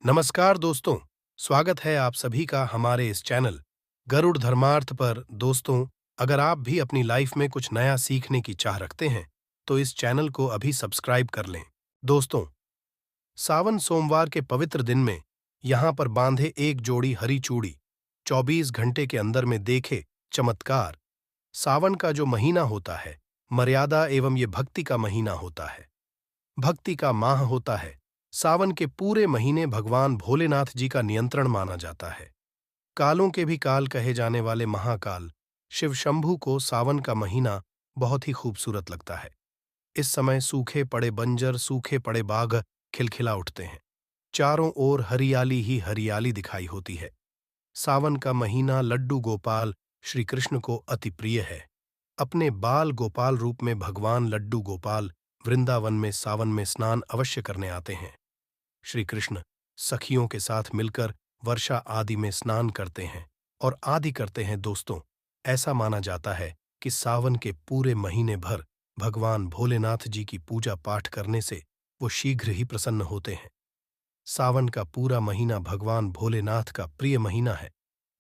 नमस्कार दोस्तों, स्वागत है आप सभी का हमारे इस चैनल गरुड़ धर्मार्थ पर। दोस्तों, अगर आप भी अपनी लाइफ में कुछ नया सीखने की चाह रखते हैं, तो इस चैनल को अभी सब्सक्राइब कर लें। दोस्तों, सावन सोमवार के पवित्र दिन में यहाँ पर बांधे एक जोड़ी हरी चूड़ी, 24 घंटे के अंदर में देखे चमत्कार। सावन का जो महीना होता है, मर्यादा एवं ये भक्ति का महीना होता है, भक्ति का माह होता है। सावन के पूरे महीने भगवान भोलेनाथ जी का नियंत्रण माना जाता है। कालों के भी काल कहे जाने वाले महाकाल शिव शंभू को सावन का महीना बहुत ही खूबसूरत लगता है। इस समय सूखे पड़े बंजर, सूखे पड़े बाग खिलखिला उठते हैं। चारों ओर हरियाली ही हरियाली दिखाई होती है। सावन का महीना लड्डू गोपाल श्री कृष्ण को अति प्रिय है। अपने बाल गोपाल रूप में भगवान लड्डू गोपाल वृंदावन में सावन में स्नान अवश्य करने आते हैं। श्री कृष्ण सखियों के साथ मिलकर वर्षा आदि में स्नान करते हैं और आदि करते हैं। दोस्तों, ऐसा माना जाता है कि सावन के पूरे महीने भर भगवान भोलेनाथ जी की पूजा पाठ करने से वो शीघ्र ही प्रसन्न होते हैं। सावन का पूरा महीना भगवान भोलेनाथ का प्रिय महीना है।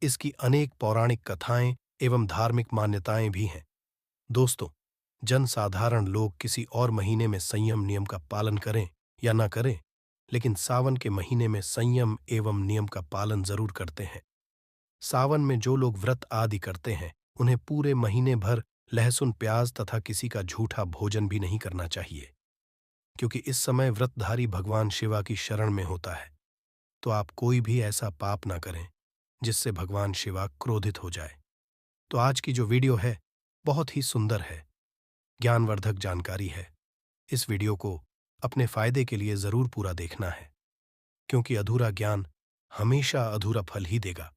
इसकी अनेक पौराणिक कथाएं एवं धार्मिक मान्यताएं भी हैं। दोस्तों, जनसाधारण लोग किसी और महीने में संयम नियम का पालन करें या ना करें, लेकिन सावन के महीने में संयम एवं नियम का पालन जरूर करते हैं। सावन में जो लोग व्रत आदि करते हैं, उन्हें पूरे महीने भर लहसुन प्याज तथा किसी का झूठा भोजन भी नहीं करना चाहिए, क्योंकि इस समय व्रतधारी भगवान शिवा की शरण में होता है। तो आप कोई भी ऐसा पाप ना करें जिससे भगवान शिवा क्रोधित हो जाए। तो आज की जो वीडियो है बहुत ही सुंदर है, ज्ञानवर्धक जानकारी है। इस वीडियो को अपने फायदे के लिए जरूर पूरा देखना है, क्योंकि अधूरा ज्ञान हमेशा अधूरा फल ही देगा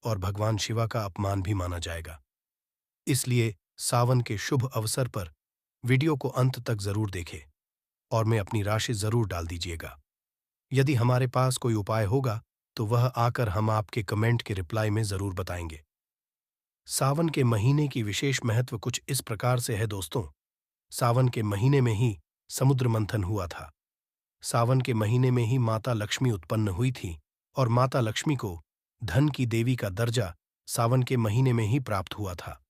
और भगवान शिवा का अपमान भी माना जाएगा। इसलिए सावन के शुभ अवसर पर वीडियो को अंत तक जरूर देखें और मैं अपनी राशि जरूर डाल दीजिएगा। यदि हमारे पास कोई उपाय होगा तो वह आकर हम आपके कमेंट के रिप्लाई में जरूर बताएंगे। सावन के महीने की विशेष महत्व कुछ इस प्रकार से है। दोस्तों, सावन के महीने में ही समुद्र मंथन हुआ था। सावन के महीने में ही माता लक्ष्मी उत्पन्न हुई थी और माता लक्ष्मी को धन की देवी का दर्जा सावन के महीने में ही प्राप्त हुआ था।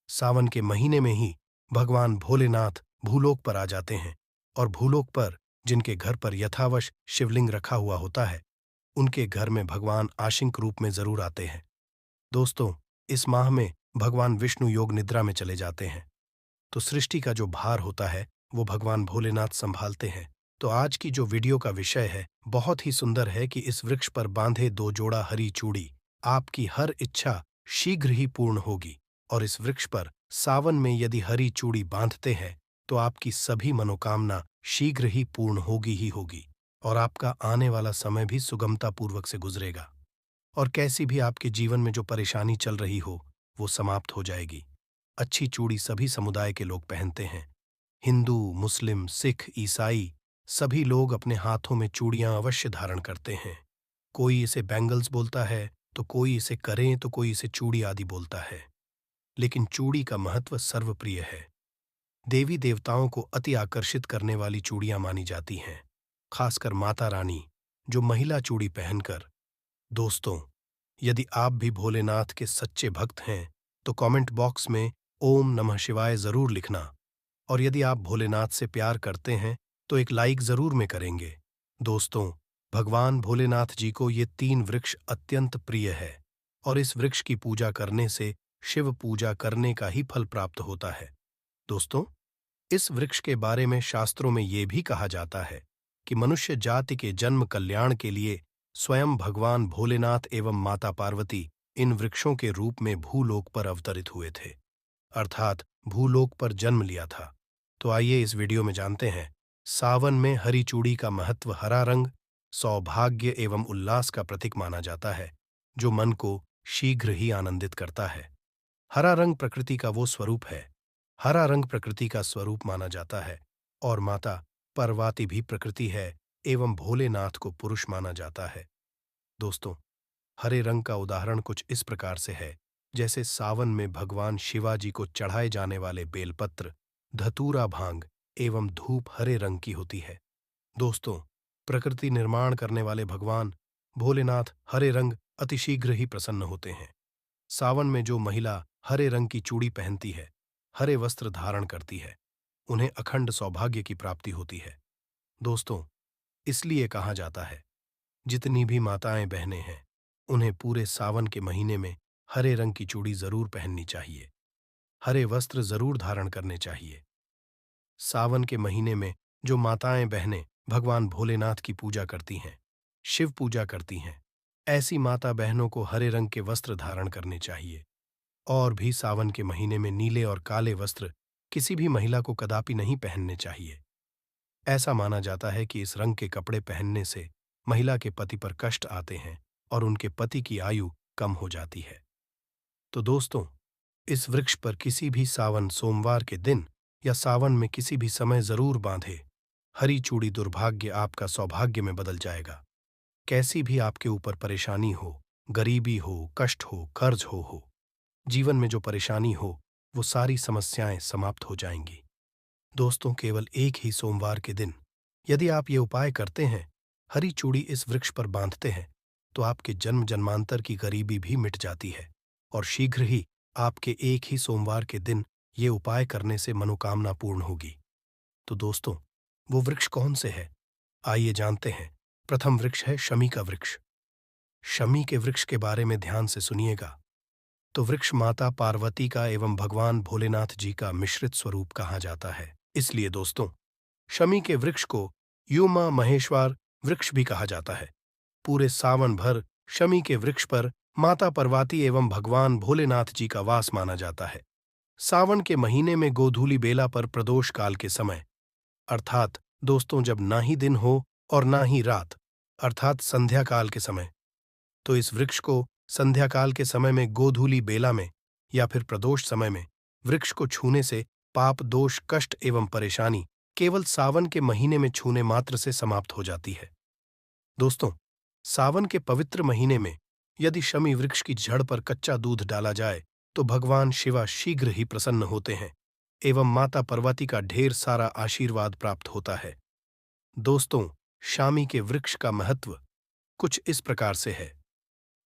सावन के महीने में ही भगवान भोलेनाथ भूलोक पर आ जाते हैं और भूलोक पर जिनके घर पर यथावश शिवलिंग रखा हुआ होता है, उनके घर में भगवान आशिंक रूप में जरूर आते हैं। दोस्तों, इस माह में भगवान विष्णु योग निद्रा में चले जाते हैं, तो सृष्टि का जो भार होता है वो भगवान भोलेनाथ संभालते हैं। तो आज की जो वीडियो का विषय है बहुत ही सुंदर है कि इस वृक्ष पर बांधे 2 जोड़ा हरी चूड़ी, आपकी हर इच्छा शीघ्र ही पूर्ण होगी। और इस वृक्ष पर सावन में यदि हरी चूड़ी बांधते हैं तो आपकी सभी मनोकामना शीघ्र ही पूर्ण होगी ही होगी और आपका आने वाला समय भी सुगमता पूर्वक से गुजरेगा और कैसी भी आपके जीवन में जो परेशानी चल रही हो वो समाप्त हो जाएगी। अच्छी चूड़ी सभी समुदाय के लोग पहनते हैं। हिंदू, मुस्लिम, सिख, ईसाई सभी लोग अपने हाथों में चूड़ियां अवश्य धारण करते हैं। कोई इसे बैंगल्स बोलता है, तो कोई इसे करें, तो कोई इसे चूड़ी आदि बोलता है। लेकिन चूड़ी का महत्व सर्वप्रिय है। देवी देवताओं को अति आकर्षित करने वाली चूड़ियां मानी जाती हैं, खासकर माता रानी जो महिला चूड़ी पहनकर। दोस्तों, यदि आप भी भोलेनाथ के सच्चे भक्त हैं तो कमेंट बॉक्स में ओम नमः शिवाय जरूर लिखना, और यदि आप भोलेनाथ से प्यार करते हैं तो एक लाइक जरूर में करेंगे। दोस्तों, भगवान भोलेनाथ जी को ये 3 वृक्ष अत्यंत प्रिय है और इस वृक्ष की पूजा करने से शिव पूजा करने का ही फल प्राप्त होता है। दोस्तों, इस वृक्ष के बारे में शास्त्रों में ये भी कहा जाता है कि मनुष्य जाति के जन्म कल्याण के लिए स्वयं भगवान भोलेनाथ एवं माता पार्वती इन वृक्षों के रूप में भूलोक पर अवतरित हुए थे, अर्थात भूलोक पर जन्म लिया था। तो आइए इस वीडियो में जानते हैं सावन में हरी चूड़ी का महत्व। हरा रंग सौभाग्य एवं उल्लास का प्रतीक माना जाता है, जो मन को शीघ्र ही आनंदित करता है। हरा रंग प्रकृति का वो स्वरूप है। हरा रंग प्रकृति का स्वरूप माना जाता है और माता पार्वती भी प्रकृति है एवं भोलेनाथ को पुरुष माना जाता है। दोस्तों, हरे रंग का उदाहरण कुछ इस प्रकार से है जैसे सावन में भगवान शिवाजी को चढ़ाए जाने वाले बेलपत्र, धतूरा, भांग एवं धूप हरे रंग की होती है। दोस्तों, प्रकृति निर्माण करने वाले भगवान भोलेनाथ हरे रंग अतिशीघ्र ही प्रसन्न होते हैं। सावन में जो महिला हरे रंग की चूड़ी पहनती है, हरे वस्त्र धारण करती है, उन्हें अखंड सौभाग्य की प्राप्ति होती है। दोस्तों, इसलिए कहा जाता है, जितनी भी माताएं बहनें हैं, उन्हें पूरे सावन के महीने में हरे रंग की चूड़ी जरूर पहननी चाहिए, हरे वस्त्र जरूर धारण करने चाहिए। सावन के महीने में जो माताएं बहनें भगवान भोलेनाथ की पूजा करती हैं, शिव पूजा करती हैं, ऐसी माता बहनों को हरे रंग के वस्त्र धारण करने चाहिए। और भी सावन के महीने में नीले और काले वस्त्र किसी भी महिला को कदापि नहीं पहनने चाहिए। ऐसा माना जाता है कि इस रंग के कपड़े पहनने से महिला के पति पर कष्ट आते हैं और उनके पति की आयु कम हो जाती है। तो दोस्तों, इस वृक्ष पर किसी भी सावन सोमवार के दिन या सावन में किसी भी समय जरूर बांधे। हरी चूड़ी दुर्भाग्य आपका सौभाग्य में बदल जाएगा। कैसी भी आपके ऊपर परेशानी हो, गरीबी हो, कष्ट हो, कर्ज हो, जीवन में जो परेशानी हो, वो सारी समस्याएं समाप्त हो जाएंगी। दोस्तों, केवल एक ही सोमवार के दिन यदि आप ये उपाय करते हैं, हरी चूड़ी इस वृक्ष पर बांधते हैं, तो आपके जन्म जन्मांतर की गरीबी भी मिट जाती है और शीघ्र ही आपके एक ही सोमवार के दिन ये उपाय करने से मनोकामना पूर्ण होगी। तो दोस्तों, वो वृक्ष कौन से है? आइए जानते हैं। प्रथम वृक्ष है शमी का वृक्ष। शमी के वृक्ष के बारे में ध्यान से सुनिएगा। तो वृक्ष माता पार्वती का एवं भगवान भोलेनाथ जी का मिश्रित स्वरूप कहा जाता है। इसलिए दोस्तों, शमी के वृक्ष को युमा महेश्वर वृक्ष भी कहा जाता है। पूरे सावन भर शमी के वृक्ष पर माता पार्वती एवं भगवान भोलेनाथ जी का वास माना जाता है। सावन के महीने में गोधूली बेला पर प्रदोष काल के समय, अर्थात दोस्तों जब ना ही दिन हो और ना ही रात, अर्थात संध्या काल के समय, तो इस वृक्ष को संध्या काल के समय में गोधूली बेला में या फिर प्रदोष समय में वृक्ष को छूने से पाप दोष कष्ट एवं परेशानी केवल सावन के महीने में छूने मात्र से समाप्त हो जाती है। दोस्तों, सावन के पवित्र महीने में यदि शमी वृक्ष की जड़ पर कच्चा दूध डाला जाए तो भगवान शिवा शीघ्र ही प्रसन्न होते हैं एवं माता पार्वती का ढेर सारा आशीर्वाद प्राप्त होता है। दोस्तों, शामी के वृक्ष का महत्व कुछ इस प्रकार से है।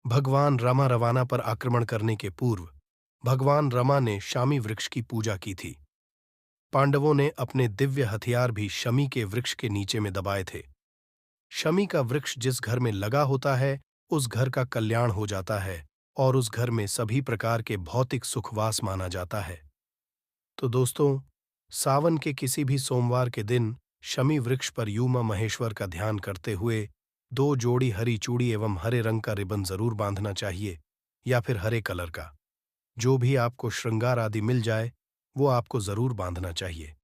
भगवान रमा रवाना पर आक्रमण करने के पूर्व भगवान रमा ने शामी वृक्ष की पूजा की थी। पांडवों ने अपने दिव्य हथियार भी शमी के वृक्ष के नीचे में दबाए थे। शमी का वृक्ष जिस घर में लगा होता है, उस घर का कल्याण हो जाता है और उस घर में सभी प्रकार के भौतिक सुखवास माना जाता है। तो दोस्तों, सावन के किसी भी सोमवार के दिन शमी वृक्ष पर युमा महेश्वर का ध्यान करते हुए 2 जोड़ी हरी चूड़ी एवं हरे रंग का रिबन जरूर बांधना चाहिए, या फिर हरे कलर का। जो भी आपको श्रृंगार आदि मिल जाए वो आपको जरूर बांधना चाहिए,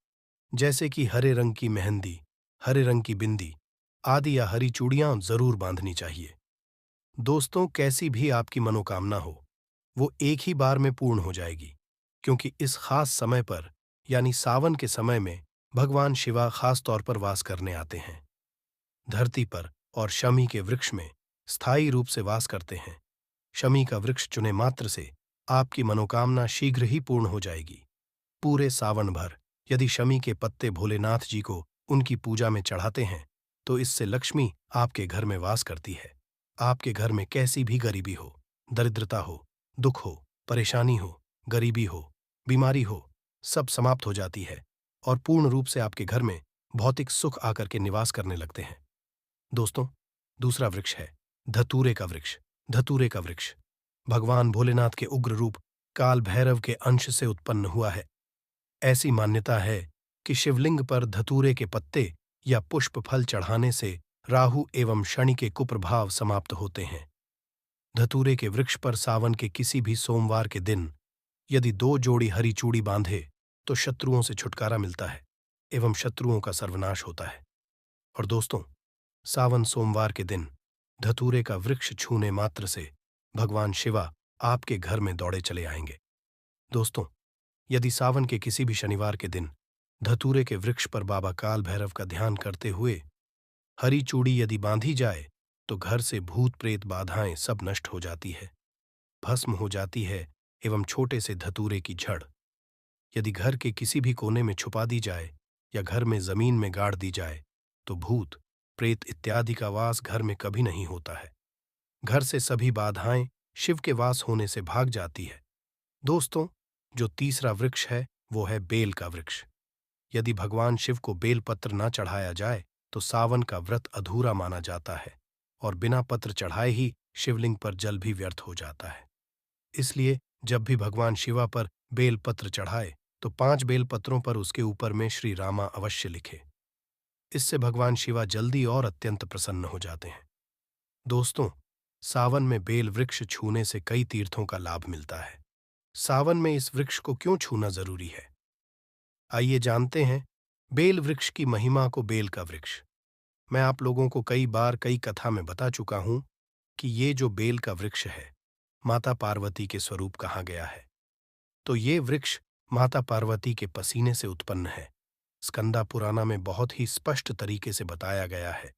जैसे कि हरे रंग की मेहंदी, हरे रंग की बिंदी आदि या हरी चूड़ियां जरूर बांधनी चाहिए। दोस्तों, कैसी भी आपकी मनोकामना हो, वो एक ही बार में पूर्ण हो जाएगी, क्योंकि इस खास समय पर यानी सावन के समय में भगवान शिवा खास तौर पर वास करने आते हैं धरती पर और शमी के वृक्ष में स्थायी रूप से वास करते हैं। शमी का वृक्ष चुने मात्र से आपकी मनोकामना शीघ्र ही पूर्ण हो जाएगी। पूरे सावन भर यदि शमी के पत्ते भोलेनाथ जी को उनकी पूजा में चढ़ाते हैं तो इससे लक्ष्मी आपके घर में वास करती है। आपके घर में कैसी भी गरीबी हो, दरिद्रता हो, दुख हो, परेशानी हो, गरीबी हो, बीमारी हो, सब समाप्त हो जाती है और पूर्ण रूप से आपके घर में भौतिक सुख आकर के निवास करने लगते हैं। दोस्तों, दूसरा वृक्ष है धतूरे का वृक्ष। धतूरे का वृक्ष भगवान भोलेनाथ के उग्र रूप काल भैरव के अंश से उत्पन्न हुआ है। ऐसी मान्यता है कि शिवलिंग पर धतूरे के पत्ते या पुष्प फल चढ़ाने से राहु एवं शनि के कुप्रभाव समाप्त होते हैं। धतूरे के वृक्ष पर सावन के किसी भी सोमवार के दिन यदि 2 जोड़ी हरी चूड़ी बांधे तो शत्रुओं से छुटकारा मिलता है एवं शत्रुओं का सर्वनाश होता है। और दोस्तों, सावन सोमवार के दिन धतूरे का वृक्ष छूने मात्र से भगवान शिवा आपके घर में दौड़े चले आएंगे। दोस्तों, यदि सावन के किसी भी शनिवार के दिन धतूरे के वृक्ष पर बाबा काल भैरव का ध्यान करते हुए हरी चूड़ी यदि बांधी जाए तो घर से भूत प्रेत बाधाएं सब नष्ट हो जाती है, भस्म हो जाती है एवं छोटे से धतूरे की जड़ यदि घर के किसी भी कोने में छुपा दी जाए या घर में जमीन में गाड़ दी जाए तो भूत प्रेत इत्यादि का वास घर में कभी नहीं होता है। घर से सभी बाधाएं शिव के वास होने से भाग जाती है। दोस्तों, जो तीसरा वृक्ष है वो है बेल का वृक्ष। यदि भगवान शिव को बेल पत्र न चढ़ाया जाए तो सावन का व्रत अधूरा माना जाता है और बिना पत्र चढ़ाए ही शिवलिंग पर जल भी व्यर्थ हो जाता है। इसलिए जब भी भगवान शिवा पर बेल पत्र चढ़ाए तो 5 बेल पत्रों पर उसके ऊपर में श्री रामा अवश्य लिखे। इससे भगवान शिवा जल्दी और अत्यंत प्रसन्न हो जाते हैं। दोस्तों, सावन में बेल वृक्ष छूने से कई तीर्थों का लाभ मिलता है। सावन में इस वृक्ष को क्यों छूना जरूरी है, आइए जानते हैं बेल वृक्ष की महिमा को। बेल का वृक्ष मैं आप लोगों को कई बार कई कथा में बता चुका हूं कि ये जो बेल का वृक्ष है माता पार्वती के स्वरूप कहा गया है। तो ये वृक्ष माता पार्वती के पसीने से उत्पन्न है। स्कंदा पुराना में बहुत ही स्पष्ट तरीके से बताया गया है।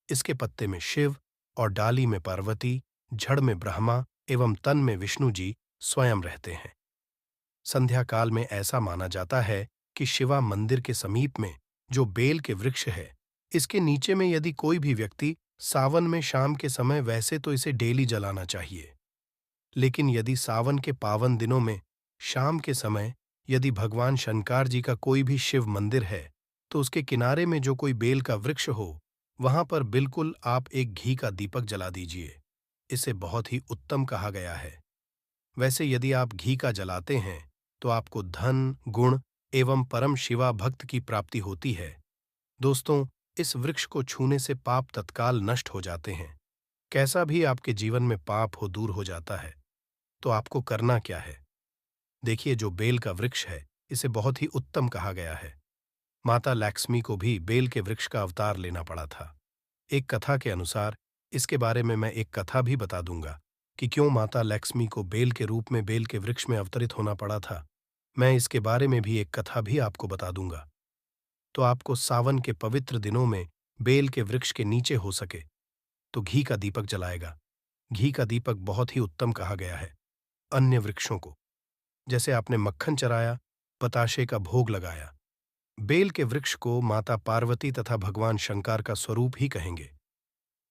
इसके पत्ते में शिव और डाली में पार्वती, जड़ में ब्रह्मा एवं तन में विष्णु जी स्वयं रहते हैं। संध्या काल में ऐसा माना जाता है कि शिवा मंदिर के समीप में जो बेल के वृक्ष है, इसके नीचे में यदि कोई भी व्यक्ति सावन में शाम के समय, वैसे तो इसे डेली जलाना चाहिए, लेकिन यदि सावन के पावन दिनों में शाम के समय यदि भगवान शंकर जी का कोई भी शिव मंदिर है तो उसके किनारे में जो कोई बेल का वृक्ष हो, वहां पर बिल्कुल आप एक घी का दीपक जला दीजिए। इसे बहुत ही उत्तम कहा गया है। वैसे यदि आप घी का जलाते हैं तो आपको धन, गुण एवं परम शिवा भक्त की प्राप्ति होती है। दोस्तों, इस वृक्ष को छूने से पाप तत्काल नष्ट हो जाते हैं। कैसा भी आपके जीवन में पाप हो दूर हो जाता है। तो आपको करना क्या है? देखिए, जो बेल का वृक्ष है इसे बहुत ही उत्तम कहा गया है। माता लक्ष्मी को भी बेल के वृक्ष का अवतार लेना पड़ा था। एक कथा के अनुसार, इसके बारे में मैं एक कथा भी बता दूंगा कि क्यों माता लक्ष्मी को बेल के रूप में बेल के वृक्ष में अवतरित होना पड़ा था। मैं इसके बारे में भी एक कथा भी आपको बता दूंगा। तो आपको सावन के पवित्र दिनों में बेल के वृक्ष के नीचे हो सके तो घी का दीपक जलाएगा। घी का दीपक बहुत ही उत्तम कहा गया है। अन्य वृक्षों को, जैसे आपने मक्खन चराया, बताशे का भोग लगाया, बेल के वृक्ष को माता पार्वती तथा भगवान शंकर का स्वरूप ही कहेंगे।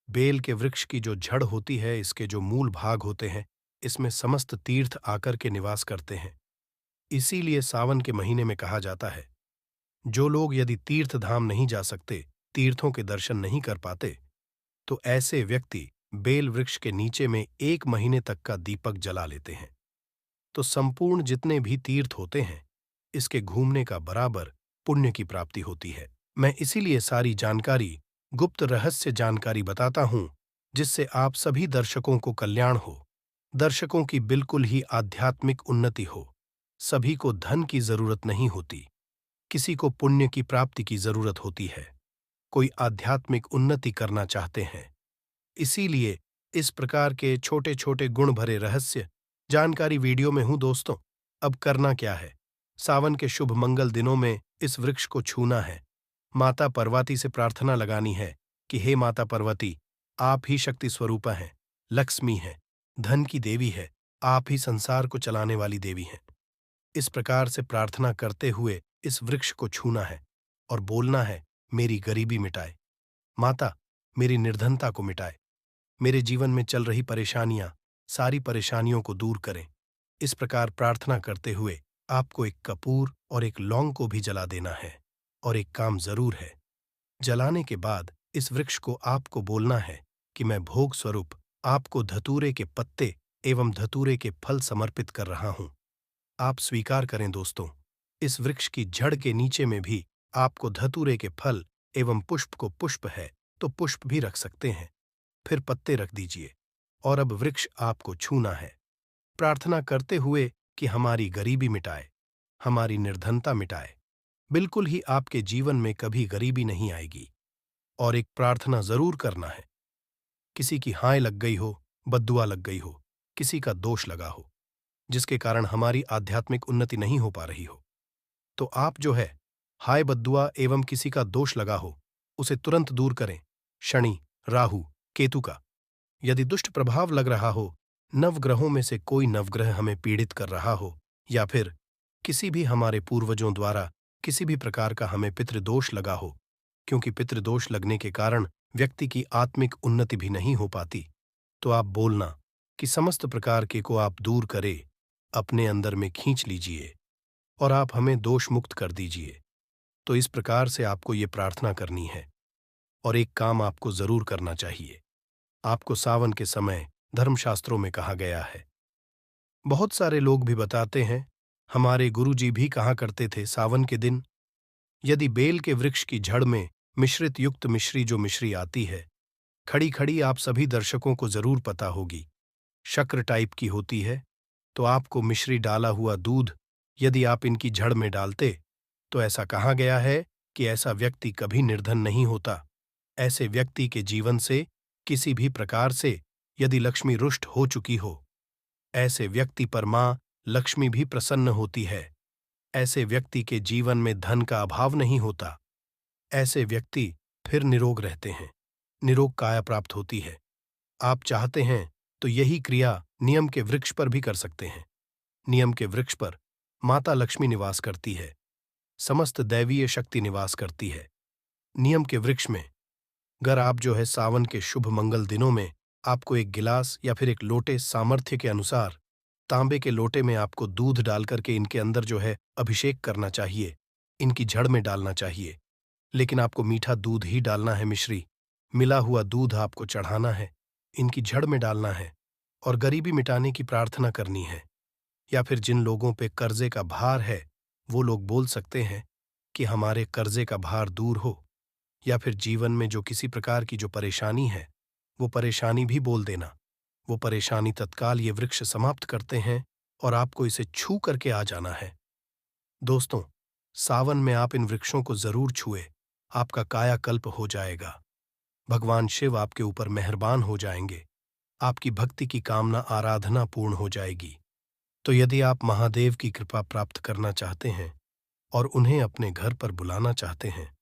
बेल के वृक्ष की जो जड़ होती है, इसके जो मूल भाग होते हैं, इसमें समस्त तीर्थ आकर के निवास करते हैं। इसीलिए सावन के महीने में कहा जाता है, जो लोग यदि तीर्थ धाम नहीं जा सकते, तीर्थों के दर्शन नहीं कर पाते, तो ऐसे व्यक्ति बेल वृक्ष के नीचे में 1 महीने तक का दीपक जला लेते हैं। तो संपूर्ण जितने भी तीर्थ होते हैं, इसके घूमने का बराबर पुण्य की प्राप्ति होती है। मैं इसीलिए सारी जानकारी, गुप्त रहस्य जानकारी बताता हूं, जिससे आप सभी दर्शकों को कल्याण हो, दर्शकों की बिल्कुल ही आध्यात्मिक उन्नति हो। सभी को धन की जरूरत नहीं होती, किसी को पुण्य की प्राप्ति की जरूरत होती है। कोई आध्यात्मिक उन्नति करना चाहते हैं। इसीलिए इस प्रकार के छोटे छोटे गुण भरे रहस्य जानकारी वीडियो में हूं। दोस्तों, अब करना क्या है? सावन के शुभ मंगल दिनों में इस वृक्ष को छूना है। माता पार्वती से प्रार्थना लगानी है कि हे माता पार्वती, आप ही शक्ति स्वरूपा हैं, लक्ष्मी हैं, धन की देवी है, आप ही संसार को चलाने वाली देवी हैं। इस प्रकार से प्रार्थना करते हुए इस वृक्ष को छूना है और बोलना है, मेरी गरीबी मिटाए, माता मेरी निर्धनता को मिटाए, मेरे जीवन में चल रही परेशानियां, सारी परेशानियों को दूर करें। इस प्रकार प्रार्थना करते हुए आपको एक कपूर और एक लौंग को भी जला देना है। और एक काम जरूर है, जलाने के बाद इस वृक्ष को आपको बोलना है कि मैं भोग स्वरूप आपको धतूरे के पत्ते एवं धतूरे के फल समर्पित कर रहा हूं। आप स्वीकार करें। दोस्तों, इस वृक्ष की जड़ के नीचे में भी आपको धतूरे के फल एवं पुष्प को, पुष्प है तो पुष्प भी रख सकते हैं, फिर पत्ते रख दीजिए। और अब वृक्ष आपको छूना है, प्रार्थना करते हुए कि हमारी गरीबी मिटाए, हमारी निर्धनता मिटाए, बिल्कुल ही आपके जीवन में कभी गरीबी नहीं आएगी। और एक प्रार्थना जरूर करना है, किसी की हाय लग गई हो, बद्दुआ लग गई हो, किसी का दोष लगा हो, जिसके कारण हमारी आध्यात्मिक उन्नति नहीं हो पा रही हो, तो आप जो है हाय बद्दुआ एवं किसी का दोष लगा हो, उसे तुरंत दूर करें। शनि, राहु, केतु का यदि दुष्ट प्रभाव लग रहा हो, नवग्रहों में से कोई नवग्रह हमें पीड़ित कर रहा हो, या फिर किसी भी हमारे पूर्वजों द्वारा किसी भी प्रकार का हमें पितृदोष लगा हो, क्योंकि पितृदोष लगने के कारण व्यक्ति की आत्मिक उन्नति भी नहीं हो पाती, तो आप बोलना कि समस्त प्रकार के को आप दूर करे, अपने अंदर में खींच लीजिए और आप हमें दोष मुक्त कर दीजिए। तो इस प्रकार से आपको ये प्रार्थना करनी है। और एक काम आपको जरूर करना चाहिए। आपको सावन के समय धर्मशास्त्रों में कहा गया है, बहुत सारे लोग भी बताते हैं, हमारे गुरुजी भी कहा करते थे, सावन के दिन यदि बेल के वृक्ष की जड़ में मिश्रित युक्त मिश्री जो मिश्री आती है, खड़ी खड़ी आप सभी दर्शकों को जरूर पता होगी, शक्र टाइप की होती है, तो आपको मिश्री डाला हुआ दूध यदि आप इनकी जड़ में डालते, तो ऐसा कहा गया है कि ऐसा व्यक्ति कभी निर्धन नहीं होता। ऐसे व्यक्ति के जीवन से किसी भी प्रकार से यदि लक्ष्मी रुष्ट हो चुकी हो, ऐसे व्यक्ति पर मां लक्ष्मी भी प्रसन्न होती है। ऐसे व्यक्ति के जीवन में धन का अभाव नहीं होता। ऐसे व्यक्ति फिर निरोग रहते हैं, निरोग काया प्राप्त होती है। आप चाहते हैं तो यही क्रिया नियम के वृक्ष पर भी कर सकते हैं। नियम के वृक्ष पर माता लक्ष्मी निवास करती है, समस्त दैवीय शक्ति निवास करती है। नियम के वृक्ष में अगर आप जो है सावन के शुभ मंगल दिनों में आपको एक गिलास या फिर एक लोटे सामर्थ्य के अनुसार तांबे के लोटे में आपको दूध डाल करके इनके अंदर जो है अभिषेक करना चाहिए, इनकी जड़ में डालना चाहिए। लेकिन आपको मीठा दूध ही डालना है, मिश्री मिला हुआ दूध आपको चढ़ाना है, इनकी जड़ में डालना है और गरीबी मिटाने की प्रार्थना करनी है। या फिर जिन लोगों पे कर्जे का भार है, वो लोग बोल सकते हैं कि हमारे कर्जे का भार दूर हो, या फिर जीवन में जो किसी प्रकार की जो परेशानी है, वो परेशानी भी बोल देना। वो परेशानी तत्काल ये वृक्ष समाप्त करते हैं और आपको इसे छू करके आ जाना है। दोस्तों, सावन में आप इन वृक्षों को जरूर छुए, आपका कायाकल्प हो जाएगा। भगवान शिव आपके ऊपर मेहरबान हो जाएंगे, आपकी भक्ति की कामना आराधना पूर्ण हो जाएगी। तो यदि आप महादेव की कृपा प्राप्त करना चाहते हैं और उन्हें अपने घर पर बुलाना चाहते हैं,